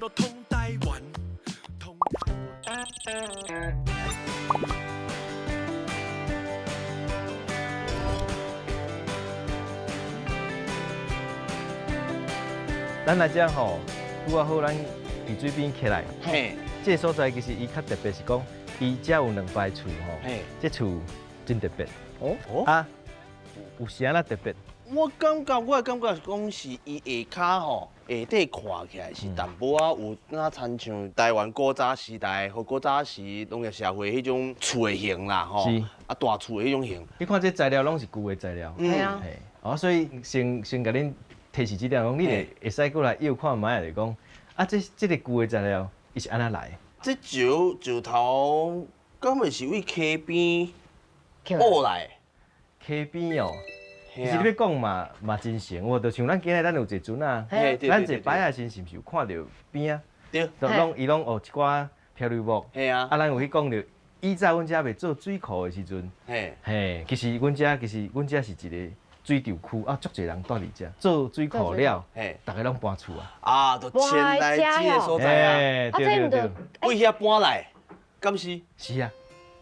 都通台湾，通咱来遮吼，拄啊好，咱伫水边起来。嘿，这个所在其实伊较特别是讲，伊遮有两排厝吼，嘿，这厝真特别。哦，啊，有啥啦特别？我的感觉是讲是伊下骹吼，下底看起来是淡薄仔有哪亲像台湾古早时代和古早时农业社会迄种厝的型啦吼，是啊大厝的迄种型。你看这材料拢是旧的材料。系啊，嘿，哦，所以先甲恁提示这点，讲你会使过来又看卖就讲，啊，这个旧的材料伊是安怎来？这石头敢会是为溪边挖来？溪边哦。其嘿啊实你要讲嘛真成，我就像咱今日咱有一个船啊，嘿对咱坐摆仔时是毋是有看到边啊？对，就伊拢有一寡漂流木，嘿啊，咱有去讲着，以前阮遮未做水库的时阵，嘿，嘿，其实阮遮是一个水潮区啊，足侪人住伫遮做水库了，嘿，大家拢搬厝啊。啊，就迁来这个所在啊，嘿，对对对，为遐搬来，敢是？是啊，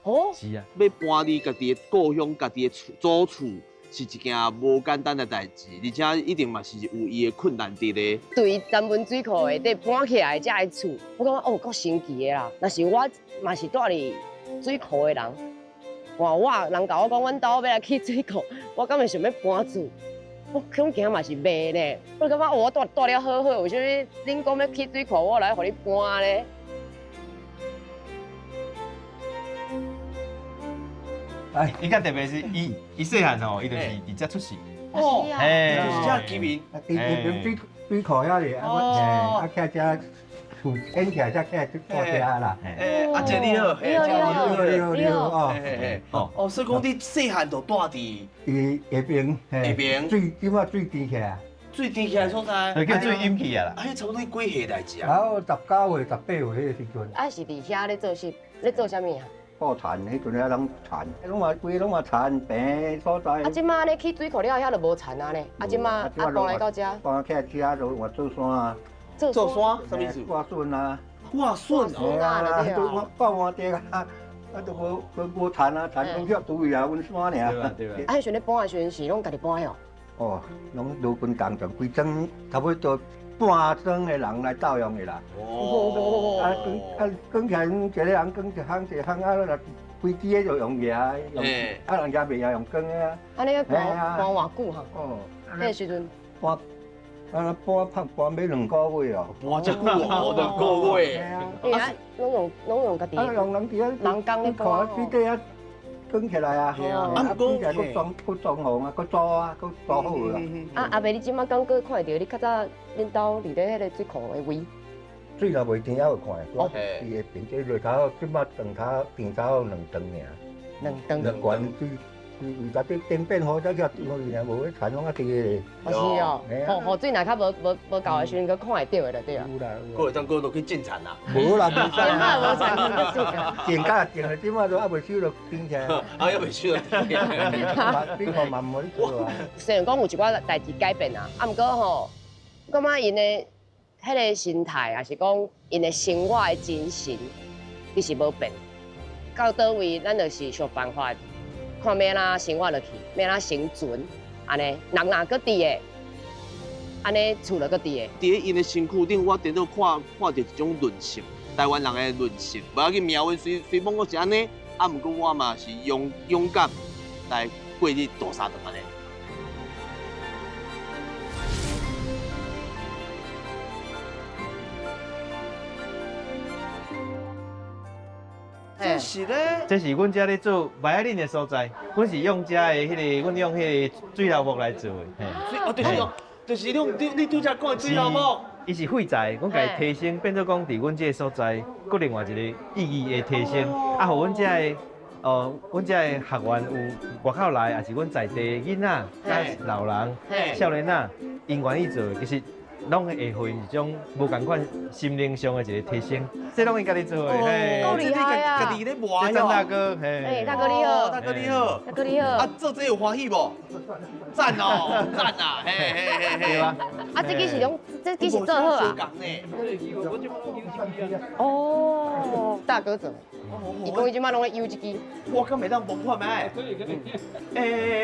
哦，是啊，要搬离家己的故乡、家己的祖厝，是一件无简单的代志，而且一定嘛是有伊的困难伫咧。对咱们水库下底搬起来遮的厝，我感觉哦，够神奇的啦。若是我嘛是住伫水库的人，哇，人甲我讲阮兜要来去水库，我敢会想要搬厝。我恐惊嘛是袂呢，我感觉哦，我住了好好，为什么恁讲要去水库，我来互你搬呢？哎，伊较特别是伊细汉吼，伊就是伫遮出世，哦，是啊，嘿就是遮居民。伊边水库遐哩，啊，徛遮厝建起来，才起来住遮啦。诶，阿姐你好，你好你好哦，哦，所以讲你细汉就住伫伊下边，下边水即马水低起来，最低起来所在，就叫最阴气啊啦。啊，迄差不多几岁代志啊？然后19岁、18岁迄个时阵，啊是伫遐咧做事，咧做啥物啊？布田迄阵遐拢田，规拢嘛田平所在。啊，即马咧去水库了，遐就无田啊咧。啊，即马啊搬来到遮，搬起来遮就我做山啊，做山什么意思？挂笋啊，挂笋哦。我挂换地啊，啊都无田啊，田拢遐对啊，阮山尔。对吧？啊，迄阵咧搬的时阵是拢家己搬的哦。哦，拢陆军工作，规整差不多半庄的人来照用的啦。哦。讲起来，一个人讲一项啊，规支的就用牙，用啊人家袂晓用羹的啊。安尼要搬偌久哈？哦，迄个时阵，搬搬要2个月哦。搬遮久哦，2个月。因为啊拢用家己啊，用人伫啊，人工咧搬水哦。底啊，卷起来啊，哦啊，卷起来佫装潢啊，佫做啊，佫做好啦。啊，阿伯，你即马刚刚看到你较早恁兜伫咧迄个水库的位，水若袂甜，还会看的。哦伊会变这落头，即马长头、平头2吨尔。两两管水，伊甲啲电变好，才叫我尔无迄田拢啊低咧。哦是哦，雨水若较无够的时阵，佫看会到的就对啊。有啦，过会当过落去进产啦。无啦，无即马无产佫水啊。电价电了，即马都还袂收落冰起来。啊，还未去了。你看慢慢做啊。虽然讲有一寡代志改变啊，啊，毋过吼，我感觉因的迄个心态，也是讲因的生活的精神，其实无变。到倒位，咱就是想办法，看要哪生活落去，要哪生存，安尼人若搁伫的，安尼厝就搁伫的。伫咧因的身躯顶，我伫到看到一种韧性，台湾人的韧性。无要紧，命运虽讲我是安尼，啊，毋过我嘛是勇敢来过日大三顿安尼。这是咧，这是阮遮咧做麦仔林的所在，阮是用遮的迄个，阮用迄个水流木来做的。嘿，哦，就是哦，就是你拄则讲的水流木。伊是废材，阮家己提升，变做讲伫阮这个所在，搁另外一个意义的提升，啊，互阮遮的阮遮的学员有外口来，也是阮在地的囡仔、甲老人、少年仔，因愿意做，其实拢会互因一种无共款心灵上的一个提升，这拢因家己做的。嘿，够厉害啊家己咧磨这张大哥，嘿，哎，大哥你好，大哥你好，大哥你好。啊，做这有欢喜无？赞哦，赞啊，嘿嘿嘿嘿。对吧？啊，这支是用这支是做好啊。哦，大哥做，伊讲伊即摆拢咧油一支，我敢袂当崩破咩？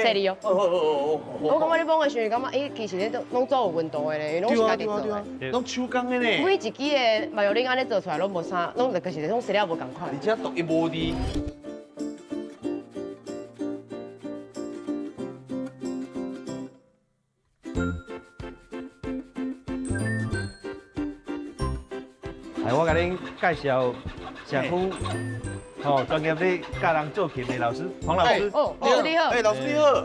谢你哦。哦，我感觉你帮的时候，感觉其实你都拢做有温度的咧，拢是家己做的。拢手工的呢，每一支的麻油令安尼做出来拢无啥，拢就是拢材料无共款。而且独一无二。我甲恁介绍社区，专业咧教人做琴的老师黄老师。哦，老师你好。老师你好，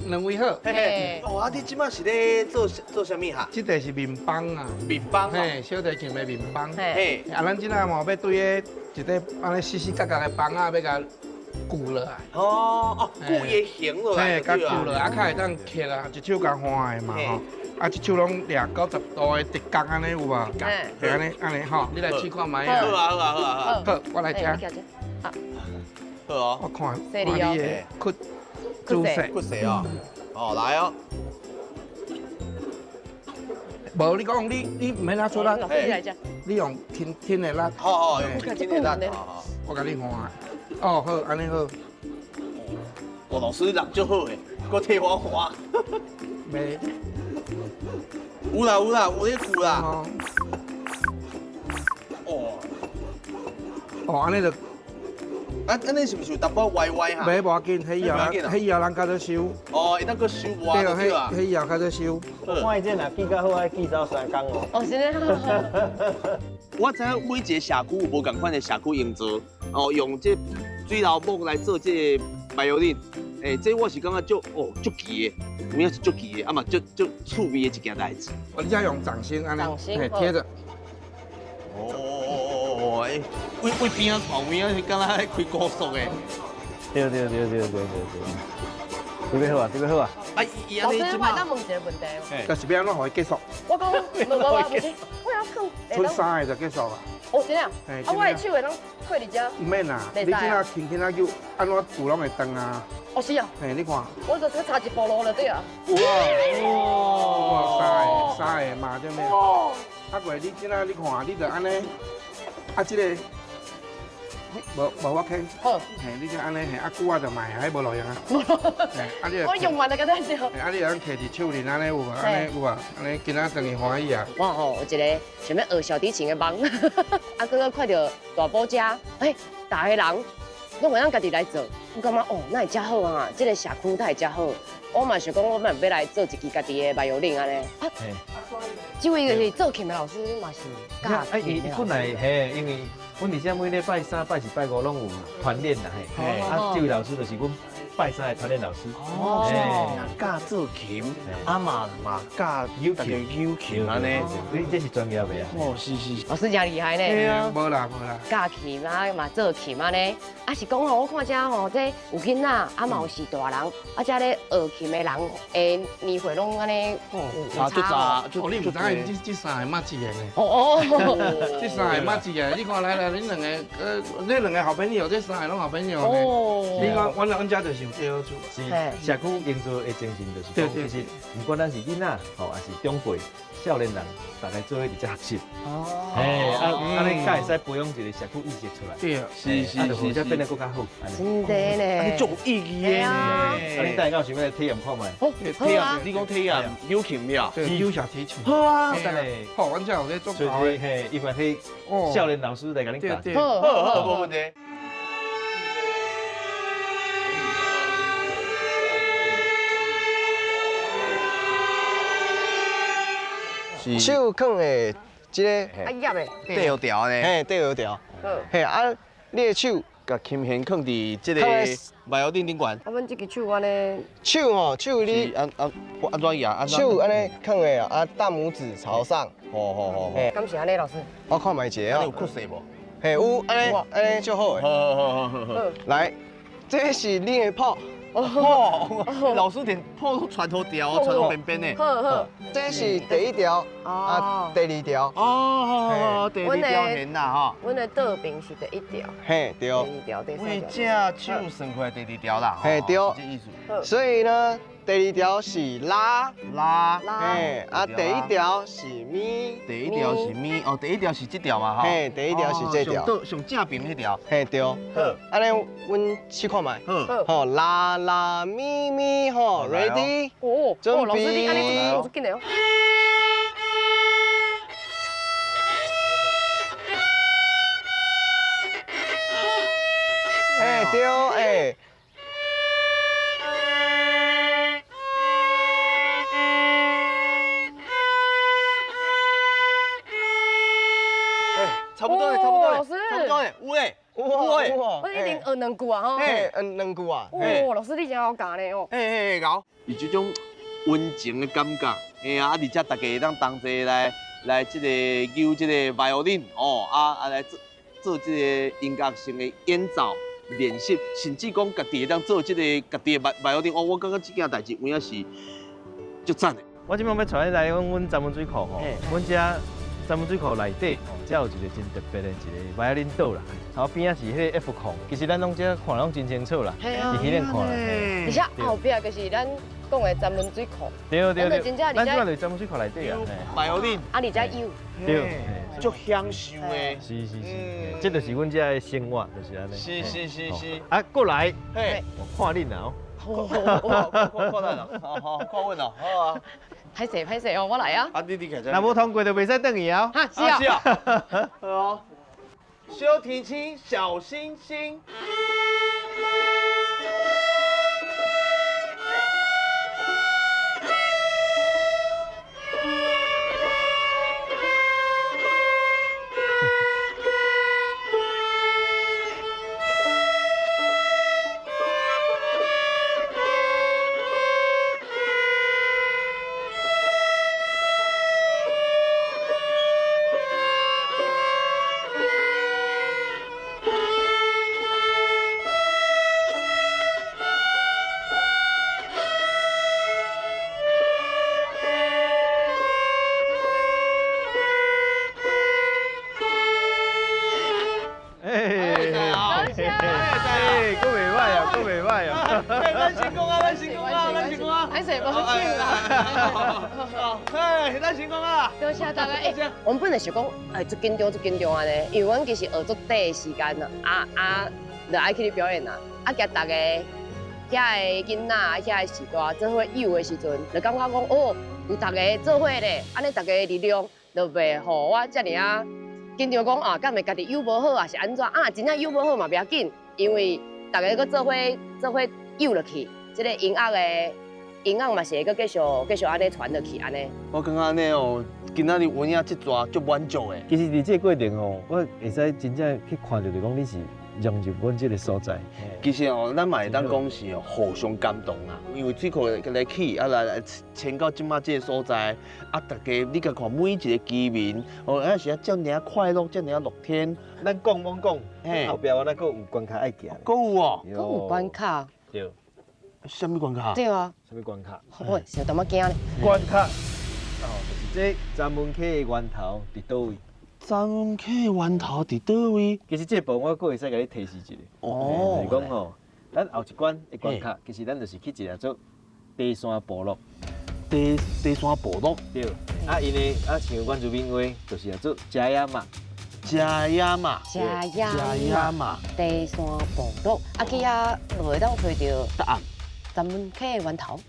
两位好。嘿。啊，你即摆是咧做啥物哈？这个是面帮啊，面帮嘿，小提琴的面帮。嘿。啊，咱即下嘛要对个一个安尼细细角角的帮啊，要甲鼓落来。哦，固伊形落来。嘿，甲鼓落，啊，较会当刻啊，一手甲换的嘛吼。啊，一手拢掠90度的直角安尼有无？就安尼吼，你来试看卖啊。好啊好啊好啊好，我来吃。好哦。我看谢你哦。你的骨姿势。骨色哦。哦，来哦。无你讲你唔免拿出来，老师你来吃。你用轻的拉。好，用轻的拉。我甲你换。哦，好，安尼好。哦，老师人足好诶，搁替我换。袂。有啦，有咧鼓啦。哦。哦，安尼就。安尼是毋是有淡薄歪歪哈？袂无要紧，迄以后咱较早收。哦，伊当搁收无啊？对啊，迄以后较早收。我看伊这若记较好，爱记到3工哦。哦，是咧。我知影每一个社区有无共款的社区营造，哦，用这水流木来做这白油令，这我是感觉足奇的，有影是足奇的，啊嘛足趣味的一件代志。我只用掌心安尼，嘿贴着。哦，为边啊旁边啊，敢若在开高速的。对。这边好啊，这边好啊。老师，我当问一个问题哦。但是要安怎互伊结束？我讲，我要放。剩3个就结束啊。哦，真啊？啊，我的手会拢跪伫遮。唔免啦，你即下轻啊叫，安怎鼓拢会断啊。哦，是啊。嘿，你看。我就是差一步路就对啊。哇，3个嘛，对咩？啊，过你即下你看，你就安尼，啊，这个。无我开，好，嘿，你就安尼，嘿，啊久啊就卖，还无路用啊。我用完就甲咱对。啊，你通摕伫手里安尼有无？安尼有啊，安尼今仔等于欢喜啊。我吼有一个想要学小提琴的梦，啊，搁看到大宝家，大个人拢会当家己来做，我感觉哦，那会真好啊，这个社区它会真好。我嘛想讲，我嘛要来做一支家己的白油令安尼。啊，这位就是做琴的老师嘛是教琴的。本来嘿，因为阮而且每礼拜3、拜4、拜5拢有团练啦嘿。啊，这位老师就是阮拜3的团练老师。哦，教做琴，啊嘛教友琴安尼。你这是专业的啊。哦，是。老师真厉害呢。对啊，无啦。教琴啊嘛做琴安尼，啊是讲吼，我看遮吼这有囡仔，啊嘛有是大人，啊遮咧学琴的人，年岁拢安尼有差。哦，你唔知影这3个乜子的呢？哦，这3个乜子的？你看来，恁两个好朋友，这3个拢好朋友呢。哦。你看，阮家就是有这好处。是社区营造的精神就是讲，其实不管咱是囡仔，吼，还是长辈、少年人，大家做伙伫遮学习。哦。安尼才会使培养一个社区意识出来。对啊。是，或者变得更加好。真的呢。足有意义的呢。啊，你等下想要体验看卖？体验，你讲体验有琴妙？对，有小提琴。好啊，等嘞。好，阮遮有咧做所以嘿，伊嘛迄少年老师来甲你教。好，无问题。手放的这个啊叶的，第二条呢？嘿，第二条。嘿啊，你的手甲琴弦放伫这个麻油顶顶悬。啊，阮这个手安尼。手你安怎样？手安尼放的啊，大拇指朝上。好。敢是安尼，老师。我看卖一个有酷色无？嘿，有安尼就好。好。来，这是你的泡。老师连泡都传头条，传到边边呢。好。这是第1条，啊，第2条。哦，第2条弦啦哈。阮的倒柄是第1条。嘿，对。第2条、第3条。为这手算过来第2条啦。嘿，对。这意思。所以呢，第二条是拉，拉，嘿，啊，第一条是咪，第一条是咪，哦，第一条是这条嘛，吼。嘿，第一条是这条，上正边迄条。嘿对。好，安尼，阮试看卖。好，吼，拉拉咪咪，吼，ready，哦，准备老师你安尼做紧的哦。嘿对，哎。差不多嘞，差不多嘞，老师差不多嘞，有嘞，有诶，我一定学两句啊吼。嘿，两句啊，哦，老师你真好教呢哦。嘿，搞，以这种温情的感觉，嘿啊，而且大家会当同齐来这个揪这个 violin 哦，来做这个音乐性的演奏练习，甚至讲家己会当做这个家己的 violin 哦，我感觉这件代志有影是足赞的。我今摆要带你来阮闸门水库吼，阮遮闸门水库内底吼，才有一个真特别的一个violin岛啦。头边啊是迄个 F 孔，其实咱拢遮看拢真清楚啦，嘿啊伫迄边看啦。而且后壁就是咱讲的闸门水库，对对对，真正咱即摆就闸门水库内底啊。 violin 啊，而且有。对，足享受的。是是是，这就是阮遮的生活，就是安尼。是。啊，过来，嘿，看恁啊！看咱咯，好，看阮咯，好啊。歹势哦，我来啊。啊，你开始。若无通过就袂使转去啊。哈，是啊。是啊。好哦。修提琴小星星。咱成功啊！咱成功啊！咱成功啊！歹势无请啦。嘿，咱成功啊！多谢大家。我们本来想讲，足紧张安尼，因为阮其实学足短的时间啦，就爱去表演啦，加大家遐个囡仔、遐个时代做伙有的时阵，就感觉讲哦，有大家做伙咧，安尼大家的力量就袂互我遮尔啊紧张讲啊，敢会家己有无好啊，是安怎啊？真正有无好嘛，袂要紧，因为大家搁做伙有落去，即个音乐嘛是会搁继续安尼传落去安尼。我感觉安尼哦，今仔日有影这段足满足的。其实伫这个过程吼，我会使真正去看到，就讲你是融入阮这个所在。其实哦，咱嘛会当讲是哦，互相感动啦。因为水库来起啊来迁到即马这个所在，啊，大家你甲看每一个居民，哦，啊是啊，遮尔快乐，遮尔乐天。咱讲罔讲，嘿后壁我咱搁有关卡爱行。搁有哦，搁有关卡。对。什么关卡？对啊。什么关卡？喂，想淡仔惊咧。关卡，哦，就是这闸门溪的源头伫倒位？闸门溪的源头伫倒位？其实这部分我搁会使甲你提示一下。哦。就是讲吼，咱后一关的关卡，其实咱就是去一个做低山部落。低山部落。对。啊，因为啊，像阮这边话，就是要做加亚嘛。加亚嘛。加亚嘛。低山部落，啊去遐就会当找到答案。闸门溪的源头。